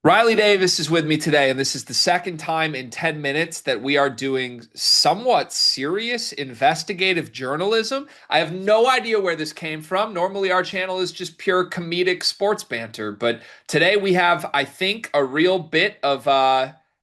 Riley Davis is with me today, and this is the second time in 10 minutes that we are doing somewhat serious investigative journalism. I have no idea where this came from. Normally, our channel is just pure comedic sports banter, but today we have, I think, a real bit of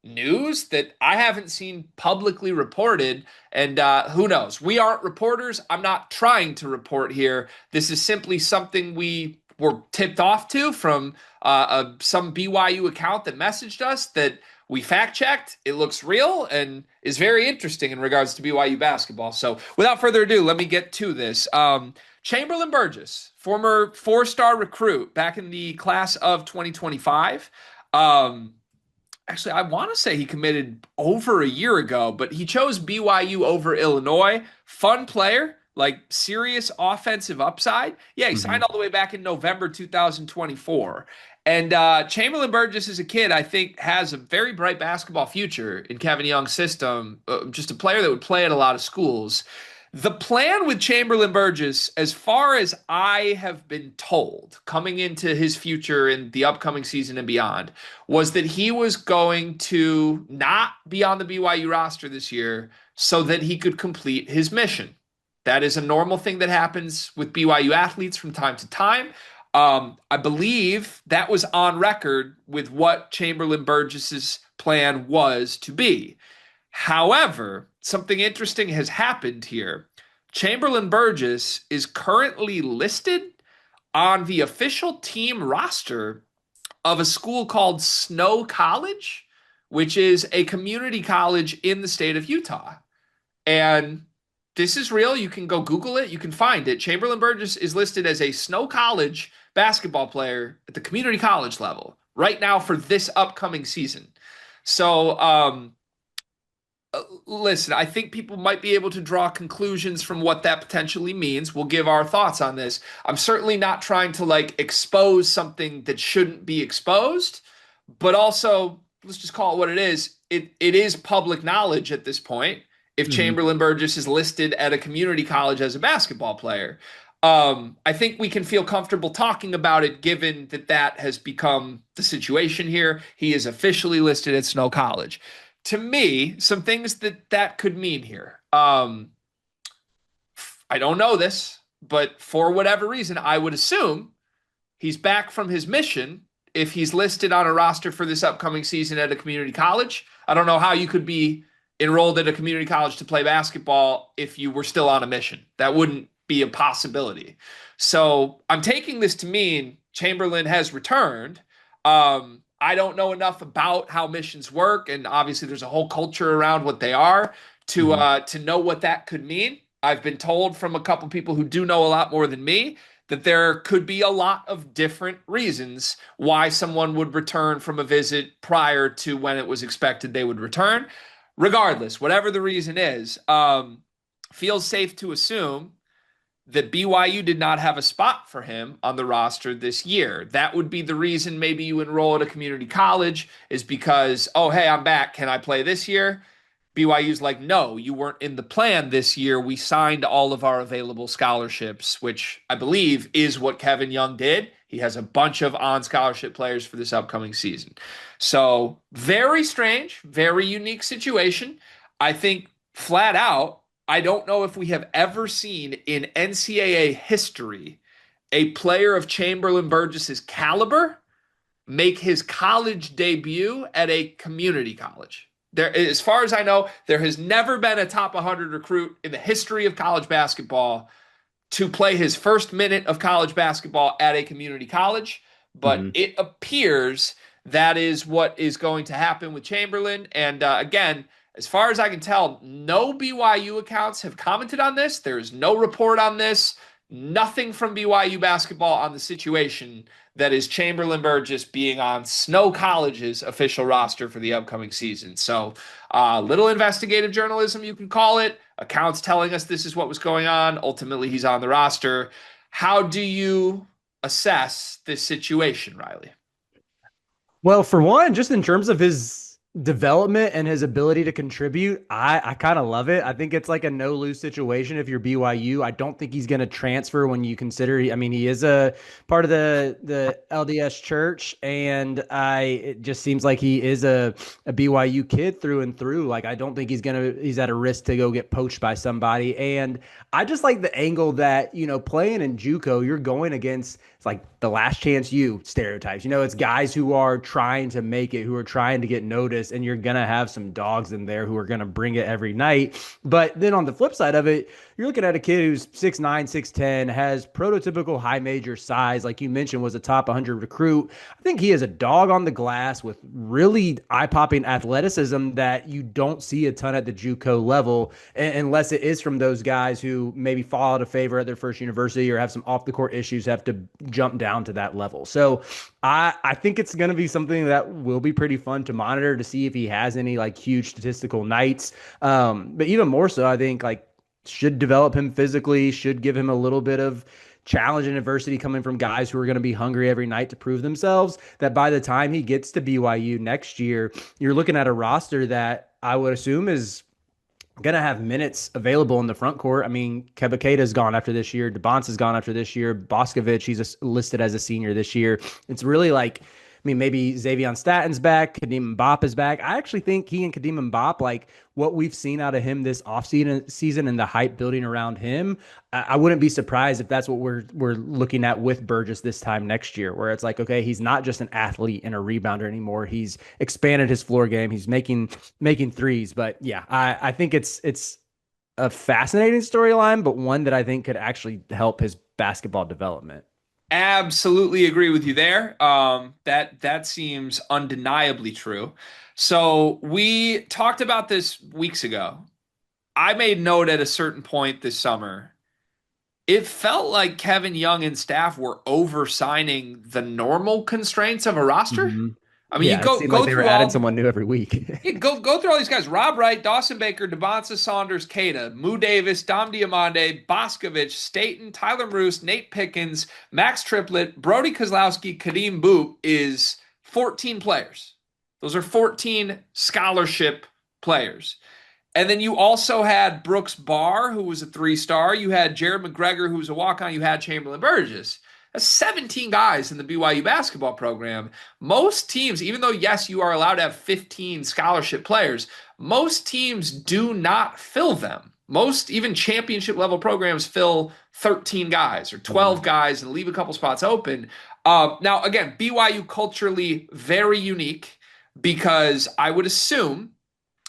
news that I haven't seen publicly reported, and who knows? We aren't reporters. I'm not trying to report here. This is simply something we were tipped off to from some BYU account that messaged us that we fact checked. It looks real and is very interesting in regards to BYU basketball. So without further ado, let me get to this. Chamberlain Burgess, former four-star recruit back in the class of 2025. Actually, I want to say he committed over a year ago, but he chose BYU over Illinois. Fun player, like serious offensive upside. Yeah, he signed hmm all the way back in November 2024. And Chamberlain Burgess is a kid I think has a very bright basketball future in Kevin Young's system. Just a player that would play at a lot of schools. The plan with Chamberlain Burgess, as far as I have been told, coming into his future in the upcoming season and beyond, was that he was going to not be on the BYU roster this year so that he could complete his mission. That is a normal thing that happens with BYU athletes from time to time. I believe that was on record with what Chamberlain Burgess's plan was to be. However, something interesting has happened here. Chamberlain Burgess is currently listed on the official team roster of a school called Snow College, which is a community college in the state of Utah. And this is real. You can go Google it. You can find it. Chamberlain Burgess is listed as a Snow College basketball player at the community college level right now for this upcoming season. So, listen, I think people might be able to draw conclusions from what that potentially means. We'll give our thoughts on this. I'm certainly not trying to like expose something that shouldn't be exposed, but also let's just call it what it is. It is public knowledge at this point if hmm Chamberlain Burgess is listed at a community college as a basketball player. I think we can feel comfortable talking about it given that that has become the situation here. He is officially listed at Snow College. To me, some things that that could mean here. I don't know this, but for whatever reason, I would assume he's back from his mission if he's listed on a roster for this upcoming season at a community college. I don't know how you could be enrolled at a community college to play basketball if you were still on a mission. That wouldn't be a possibility. So I'm taking this to mean Chamberlain has returned. I don't know enough about how missions work, and obviously there's a whole culture around what they are hmm to know what that could mean. I've been told from a couple people who do know a lot more than me that there could be a lot of different reasons why someone would return from a visit prior to when it was expected they would return. Regardless, whatever the reason is, feels safe to assume that BYU did not have a spot for him on the roster this year. That would be the reason maybe you enroll at a community college is because, oh, hey, I'm back. Can I play this year? BYU's like, no, you weren't in the plan this year. We signed all of our available scholarships, which I believe is what Kevin Young did. He has a bunch of on scholarship players for this upcoming season. So, very strange, very unique situation. I think flat out, I don't know if we have ever seen in NCAA history a player of Chamberlain Burgess's caliber make his college debut at a community college. There, as far as I know, there has never been a top 100 recruit in the history of college basketball to play his first minute of college basketball at a community college. But hmm it appears that is what is going to happen with Chamberlain. And again, as far as I can tell, no BYU accounts have commented on this. There is no report on this. Nothing from BYU basketball on the situation that is Chamberlain Burgess being on Snow College's official roster for the upcoming season. So, little investigative journalism, you can call it. Accounts telling us this is what was going on. Ultimately, he's on the roster. How do you assess this situation, Riley? Well, for one, just in terms of his development and his ability to contribute, I kind of love it. I think it's like a no lose situation if you're BYU. I don't think he's going to transfer when you consider. I mean, he is a part of the LDS Church, and it just seems like he is a BYU kid through and through. Like I don't think he's at a risk to go get poached by somebody. And I just like the angle that playing in JUCO, you're going against. It's like the last chance you stereotypes. It's guys who are trying to make it, who are trying to get noticed, and you're gonna have some dogs in there who are gonna bring it every night. But then on the flip side of it, you're looking at a kid who's 6'9", 6'10", has prototypical high major size, like you mentioned, was a top 100 recruit. I think he is a dog on the glass with really eye-popping athleticism that you don't see a ton at the JUCO level, unless it is from those guys who maybe fall out of favor at their first university or have some off-the-court issues, have to jump down to that level. So I think it's going to be something that will be pretty fun to monitor to see if he has any like huge statistical nights. But even more so, I think like should develop him physically, should give him a little bit of challenge and adversity coming from guys who are going to be hungry every night to prove themselves. That by the time he gets to BYU next year, you're looking at a roster that I would assume is going to have minutes available in the front court. I mean, Kebaketa's gone after this year. DeBonce has gone after this year. Boscovich, listed as a senior this year. It's really like, I mean, maybe Xavier Statton's back. Kadeem Mbop is back. I actually think he and Kadeem Mbop, like what we've seen out of him this offseason and the hype building around him, I wouldn't be surprised if that's what we're looking at with Burgess this time next year, where it's like, okay, he's not just an athlete and a rebounder anymore. He's expanded his floor game. He's making threes. But yeah, I think it's a fascinating storyline, but one that I think could actually help his basketball development. Absolutely agree with you there. That seems undeniably true. So we talked about this weeks ago. I made note at a certain point this summer. It felt like Kevin Young and staff were over-signing the normal constraints of a roster. Mm-hmm. I mean, you Yeah, it go seemed like go they were through adding all someone new every week. yeah, go through all these guys: Rob Wright, Dawson Baker, Devonta Saunders, Keita, Moo Davis, Dom Diamande, Boscovich, Staten, Tyler Roos, Nate Pickens, Max Triplett, Brody Kozlowski, Kadeem Boop is 14 players. Those are 14 scholarship players. And then you also had Brooks Barr, who was a three-star. You had Jared McGregor, who was a walk-on. You had Chamberlain Burgess. That's 17 guys in the BYU basketball program. Most teams, even though, yes, you are allowed to have 15 scholarship players, most teams do not fill them. Most, even championship level programs, fill 13 guys or 12 guys and leave a couple spots open. Now, again, BYU culturally very unique because I would assume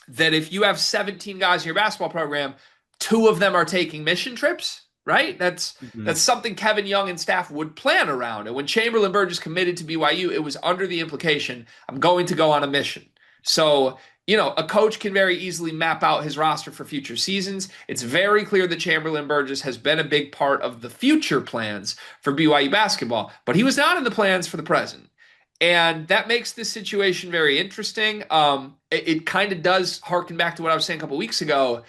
that if you have 17 guys in your basketball program, two of them are taking mission trips, right? That's Mhm. something Kevin Young and staff would plan around. And when Chamberlain Burgess committed to BYU, it was under the implication, I'm going to go on a mission. So, a coach can very easily map out his roster for future seasons. It's very clear that Chamberlain Burgess has been a big part of the future plans for BYU basketball, but he was not in the plans for the present. And that makes this situation very interesting. It kind of does harken back to what I was saying a couple weeks ago.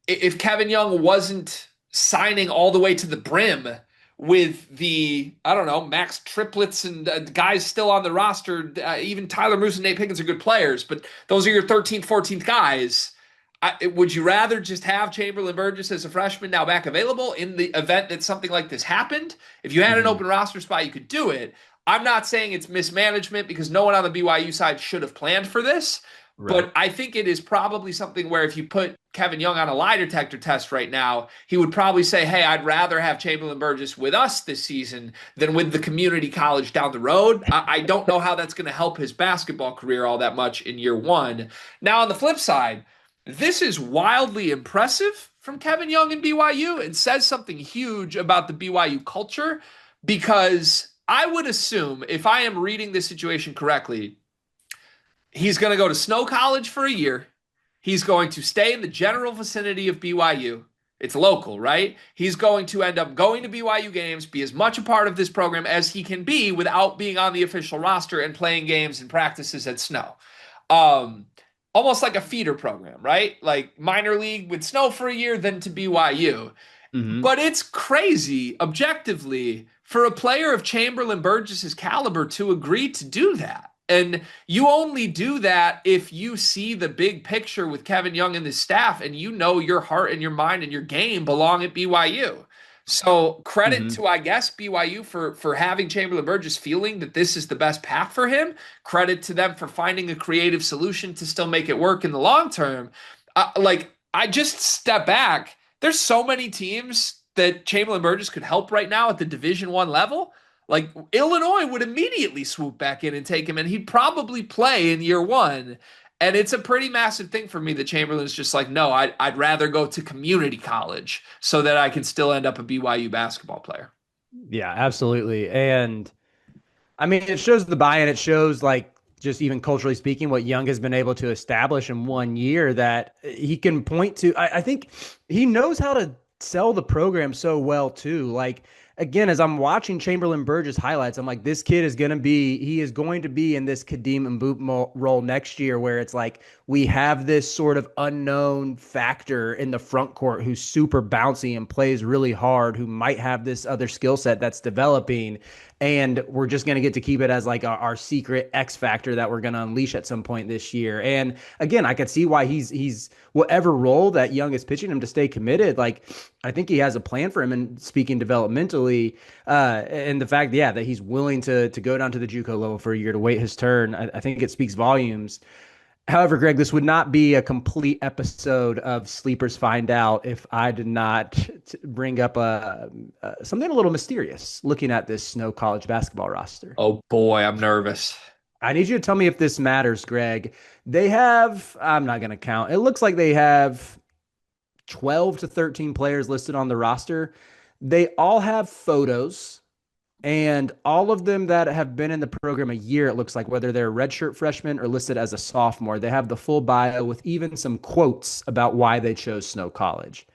If Kevin Young wasn't signing all the way to the brim with the, I don't know, Max Triplets and guys still on the roster, even Tyler Moose and Nate Pickens are good players, but those are your 13th, 14th guys. Would you rather just have Chamberlain Burgess as a freshman now back available in the event that something like this happened? If you had an Mhm. open roster spot, you could do it. I'm not saying it's mismanagement because no one on the BYU side should have planned for this, Right. but I think it is probably something where if you put Kevin Young on a lie detector test right now, he would probably say, hey, I'd rather have Chamberlain Burgess with us this season than with the community college down the road. I don't know how that's going to help his basketball career all that much in year one. Now, on the flip side, this is wildly impressive from Kevin Young and BYU and says something huge about the BYU culture because I would assume, if I am reading this situation correctly, he's going to go to Snow College for a year. He's going to stay in the general vicinity of BYU. It's local, right? He's going to end up going to BYU games, be as much a part of this program as he can be without being on the official roster and playing games and practices at Snow. Um, Almost like a feeder program, right? Like minor league with Snow for a year, then to BYU. Hmm. But it's crazy, objectively, for a player of Chamberlain Burgess's caliber to agree to do that. And you only do that if you see the big picture with Kevin Young and his staff, and you know your heart and your mind and your game belong at BYU. So credit Hmm. to, I guess, BYU for having Chamberlain Burgess feeling that this is the best path for him. Credit to them for finding a creative solution to still make it work in the long term. I just step back. There's so many teams that Chamberlain Burgess could help right now at the Division 1 level. Like Illinois would immediately swoop back in and take him, and he'd probably play in year one. And it's a pretty massive thing for me that Chamberlain's just like, no, I'd rather go to community college so that I can still end up a BYU basketball player. Yeah, absolutely. And I mean, it shows the buy-in. It shows like just even culturally speaking, what Young has been able to establish in 1 year that he can point to. I think he knows how to sell the program so well too. Like again, as I'm watching Chamberlain Burgess highlights, I'm like, this kid is going to be, he is going to be in this Kadeem and Boot role next year, where it's like we have this sort of unknown factor in the front court who's super bouncy and plays really hard, who might have this other skill set that's developing, and we're just going to get to keep it as like our secret X factor that we're going to unleash at some point this year. And again, I could see why he's whatever role that Young is pitching him to stay committed. Like I think he has a plan for him. And speaking developmentally, and the fact, yeah, that he's willing to go down to the JUCO level for a year to wait his turn, I think it speaks volumes. However, Greg, this would not be a complete episode of Sleepers Find Out if I did not bring up something a little mysterious looking at this Snow College basketball roster. Oh boy, I'm nervous. I need you to tell me if this matters, Greg. They have, I'm not going to count. It looks like they have 12 to 13 players listed on the roster. They all have photos, and all of them that have been in the program a year, it looks like, whether they're redshirt freshmen or listed as a sophomore, they have the full bio with even some quotes about why they chose Snow College.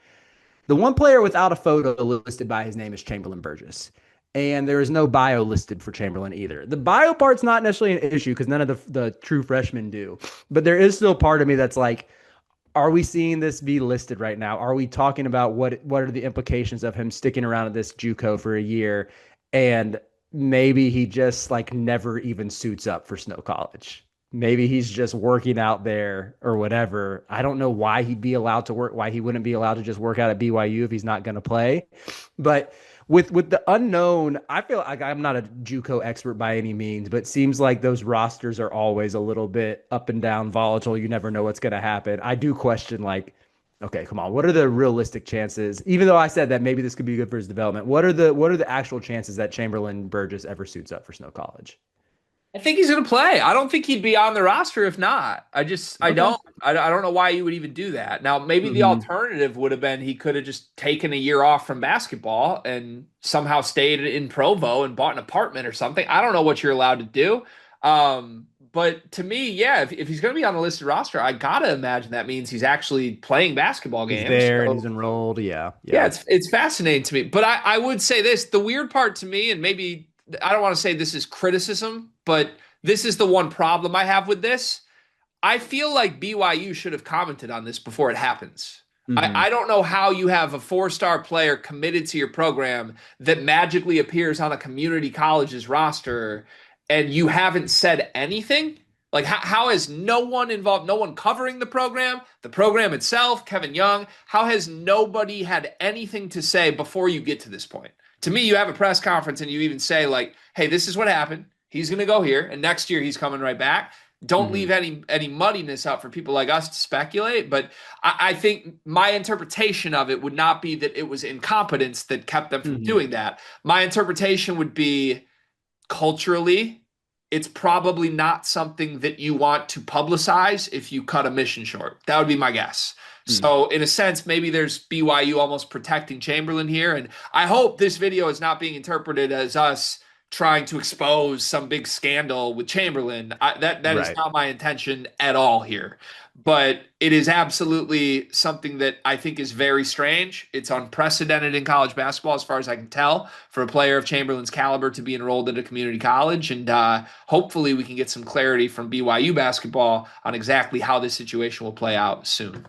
The one player without a photo listed by his name is Chamberlain Burgess. And there is no bio listed for Chamberlain either. The bio part's not necessarily an issue because none of the true freshmen do. But there is still part of me that's like, are we seeing this be listed right now? Are we talking about what are the implications of him sticking around at this JUCO for a year, and maybe he just like never even suits up for Snow College? Maybe he's just working out there or whatever. I don't know why he'd be allowed to work, why he wouldn't be allowed to just work out at BYU if he's not going to play. But with the unknown, I feel like I'm not a JUCO expert by any means, but it seems like those rosters are always a little bit up and down, volatile. You never know what's going to happen. I do question, like, okay, come on, what are the realistic chances? Even though I said that maybe this could be good for his development, what are the actual chances that Chamberlain Burgess ever suits up for Snow College? I think he's going to play. I don't think he'd be on the roster if not. I Okay. don't. I don't know why you would even do that. Now, maybe the Hmm. alternative would have been he could have just taken a year off from basketball and somehow stayed in Provo and bought an apartment or something. I don't know what you're allowed to do. But to me, yeah, if he's going to be on the listed roster, I got to imagine that means he's actually playing basketball He's games. there and So he's enrolled. Yeah, yeah, yeah. it's fascinating to me. But I would say this, the weird part to me, and maybe I don't want to say this is criticism, but this is the one problem I have with this. I feel like BYU should have commented on this before it happens. Hmm. I don't know how you have a four-star player committed to your program that magically appears on a community college's roster and you haven't said anything. Like, how has no one involved, no one covering the program itself, Kevin Young, how has nobody had anything to say before you get to this point? To me, you have a press conference and you even say, like, hey, this is what happened. He's going to go here, and next year he's coming right back. Don't Hmm. leave any muddiness out for people like us to speculate. But I think my interpretation of it would not be that it was incompetence that kept them from Hmm. doing that. My interpretation would be culturally, it's probably not something that you want to publicize if you cut a mission short. That would be my guess. Hmm. So, in a sense, maybe there's BYU almost protecting Chamberlain here. And I hope this video is not being interpreted as us trying to expose some big scandal with Chamberlain. That is Right. not my intention at all here. But it is absolutely something that I think is very strange. It's unprecedented in college basketball, as far as I can tell, for a player of Chamberlain's caliber to be enrolled at a community college. And hopefully we can get some clarity from BYU basketball on exactly how this situation will play out soon.